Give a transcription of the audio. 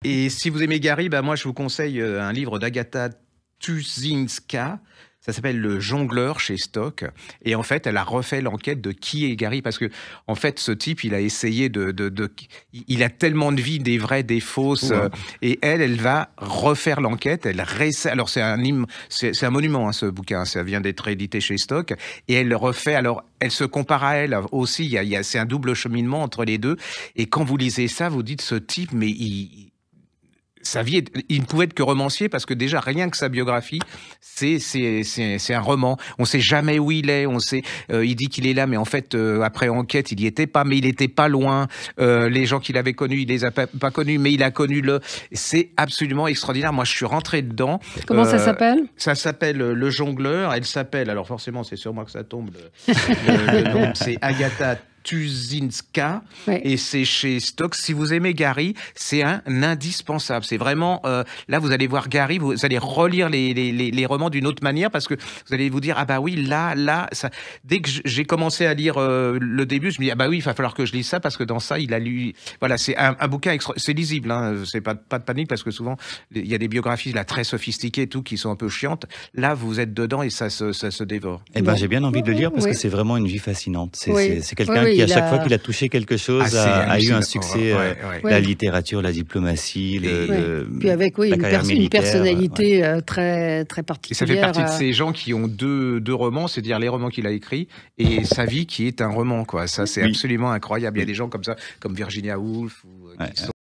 Et si vous aimez Gary, bah moi je vous conseille un livre d'Agatha Tuszynska. Ça s'appelle Le Jongleur chez Stock. Et en fait, elle a refait l'enquête de qui est Gary. Parce que, en fait, ce type, il a essayé il a tellement de vies, des vraies, des fausses. Fou, hein. Et elle va refaire l'enquête. Elle réessaie. Alors, c'est un monument, hein, ce bouquin. Ça vient d'être édité chez Stock. Et elle refait. Alors, elle se compare à elle aussi. C'est un double cheminement entre les deux. Et quand vous lisez ça, vous dites, ce type, mais sa vie, il ne pouvait être que romancier parce que déjà rien que sa biographie, c'est un roman. On sait jamais où il est. On sait, il dit qu'il est là, mais en fait après enquête, il y était pas, mais il était pas loin. Les gens qu'il avait connus, il les a pas connus, mais il a connu le. C'est absolument extraordinaire. Moi, je suis rentré dedans. Comment ça s'appelle? Ça s'appelle Le Jongleur. Elle s'appelle, alors forcément, c'est sur moi que ça tombe. Le nom, c'est Agatha Tuszynska, Ouais. et c'est chez Stock. Si vous aimez Gary, c'est un indispensable. C'est vraiment là, vous allez voir Gary, vous allez relire les romans d'une autre manière parce que vous allez vous dire ah bah oui, là ça. Dès que j'ai commencé à lire le début, je me dis ah bah oui, il va falloir que je lise ça parce que dans ça il a lu. Voilà, c'est un bouquin c'est lisible, hein, c'est pas de panique parce que souvent il y a des biographies là très sophistiquées et tout qui sont un peu chiantes. Là, vous êtes dedans et ça se dévore. Eh ben, j'ai bien envie de le lire parce que Oui. c'est vraiment une vie fascinante. Oui. C'est quelqu'un Oui, qui, à il chaque a- fois qu'il a touché quelque chose, c'est a eu un hallucinant. succès. Ouais. La Ouais. littérature, la diplomatie, Puis avec la carrière une militaire, personnalité très, très Et ça fait particulière. partie de ces gens qui ont deux romans, c'est-à-dire les romans qu'il a écrits et sa vie qui est un roman, quoi. Ça, c'est Oui. absolument incroyable. Il y a Oui. des gens comme ça, comme Virginia Woolf, qui Ouais, sont